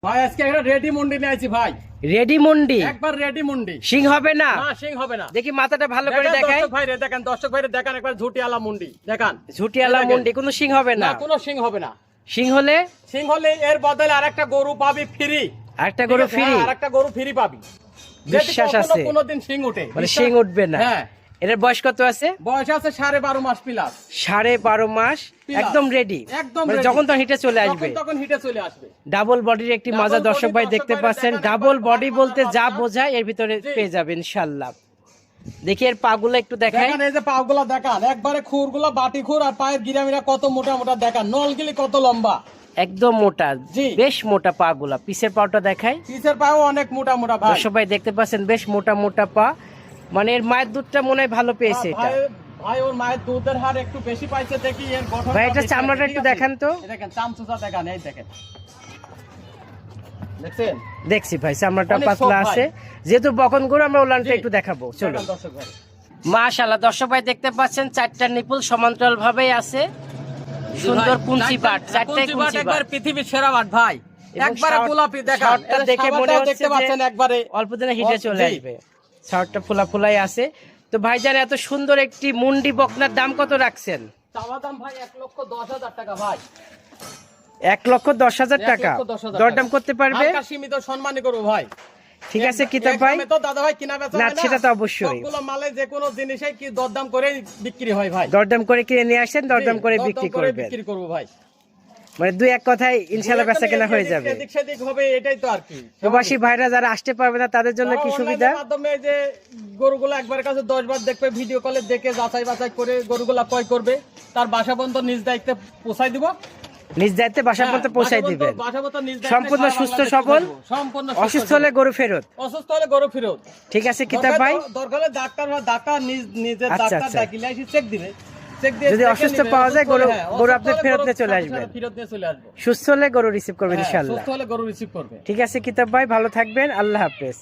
ভাই আজকে একটা রেডি মুন্ডি নিয়ে আইছি ভাই। রেডি মুন্ডি একবার রেডি মুন্ডি। সিং হবে না? না সিং হবে না। দেখি মাথাটা ভালো করে দেখাই। দর্শক ভাইরে দেখেন, দর্শক ভাইরে দেখেন একবার ঝুটিয়ালা মুন্ডি দেখান। ঝুটিয়ালা মুন্ডি কোনো সিং হবে না না? কোনো সিং হবে না। সিং হলে? সিং হলে এর বদলে আরেকটা গরু পাবি ফ্রি। আরেকটা গরু ফ্রি? আরেকটা গরু ফ্রি পাবি। বিশ্বাস আছে? কোনোদিন সিং উঠে মানে সিং উঠবে না? হ্যাঁ। এর বয়স কত আছে? বয়স আছে 12.5 মাস প্লাস। 12.5 মাস একদম রেডি। একদম মানে ready। যখন তখন হিটে চলে আসবে। তখন হিটে চলে আসবে। ডাবল বডির একটি Double মজা body দর্শক ভাই দর্শক দেখতে ভাই পাচ্ছেন। দেখেন, ডাবল একবার বডি মাজা বলতে যা মাজা। বোঝায় এর ভিতরে জি। পেয়ে যাবে ইনশাআল্লাহ। দেখি এর পাগুলো একটু দেখাই। দেখেন এই যে পাগুলা দেখান, একবারে খুরগুলা বাটি খুর আর পায়ের গিরামিরা কত মোটা মোটা দেখান, নলগুলি কত লম্বা। একদম মোটা, জি। বেশ মোটা পাগুলা। পিছের পাটা দেখাই। পিছের পাও অনেক মোটা মোটা ভাই। দর্শক ভাই দেখতে পাচ্ছেন বেশ মোটা মোটা পা। মানে এর মায়ের দুধটা মনে হয় ভালো পেয়েছে এটা। ভাই ভাই ওর মায়ের দুধের হার একটু বেশি পাইছে দেখি এর গঠন। ভাই এটা চামড়াটা একটু দেখান তো। দেখেন চামচুচা দেখান, এই দেখেন দেখছেন। দেখছি ভাই চামড়াটা অনেক পাতলা সব ভাই। আছে। যেহেতু বকন গরু আমরা ওলানটা জি। একটু দেখাবো, চলো। দেখেন দর্শক ভাই। মাশাআল্লাহ দর্শক ভাই দেখতে পাচ্ছেন চারটা নিপুল সমান্তরাল ভাবে আছে। সুন্দর কুঞ্চি বাট, চারটাই কুঞ্চি একবার বাট। পৃথিবীর সেরা বাট ভাই। এবং একবারে শার্ট- গোলাপি দেখান, শার্টটা এই যে দেখে মনে সাবানটাও হচ্ছে দেখতে পাচ্ছেন যে একবারে অল্প দিনে হিটে চলে জি। আসবে। শার্টটা ফোলা ফোলাই আছে। তো ভাইজান এত সুন্দর একটি মুন্ডি বকনার দাম কত রাখছেন? চাওয়া দাম ভাই 1,10,000 টাকা ভাই। 1,10,000 টাকা। 1,10,000 দরদাম করতে পারবে? হালকা সীমিত সম্মানই করবো ভাই। ঠিক আছে কিতাব ভাই। তো দাদা ভাই কিনা বেচা না, হয় সেটা তো অবশ্যই। সবগুলো মালে যে কোনো জিনিসই কি দরদাম করে বিক্রি হয় ভাই। দরদাম করে কিনে নিয়ে আসেন, দরদাম করে জি, বিক্রি দরদাম করে করবেন। বিক্রি করবো ভাই। মানে দুই এক কথায় ইনশাআল্লাহ বেচা কেনা হয়ে যাবে। এদিক সেদিক হবে, এটাই তো আর কি। প্রবাসী ভাইরা যারা আসতে পারবে না তাদের জন্য কি তারা সুবিধা? online এর মাধ্যমে যে গরুগুলো একবার কাছে 10 বার দেখবে, ভিডিও কলে দেখে যাচাই বাছাই করে গরুগুলা ক্রয় করবে, তার বাসা পর্যন্ত নিজ দায়িত্বে পৌঁছাই দিব। নিজ দায়িত্বে বাসা পর্যন্ত পৌঁছাই দিবেন। বাসা পর্যন্ত নিজ দায়িত্বে সম্পূর্ণ সারা সুস্থ বাংলাদেশে সবল? পৌঁছাই দিব। সম্পূর্ণ সুস্থ অসুস্থ সবল। হলে গরু ফেরত? অসুস্থ হলে গরু ফেরত। ঠিক আছে কিতাব ভাই। দরকার হলে ডাক্তার নিজের আচ্ছা, ডাক্তার আচ্ছা। ডাকিলে এসে চেক দিবে। চেক দিয়ে যদি দেখে অসুস্থ নিবে, পাওয়া যায়, অসুস্থ হলে, গরু- হ্যাঁ, গরু অসুস্থ আপনি হলে ফেরত গরু নিয়ে চলে সাথে সাথে আসবেন। ফেরত নিয়ে চলে আসবে। সুস্থ হলে গরু রিসিভ করবেন হ্যাঁ, ইনশাআল্লাহ। সুস্থ হলে গরু রিসিভ করবে। ঠিক আছে কিতাব ভাই, ভালো থাকবেন। আল্লাহ হাফেজ।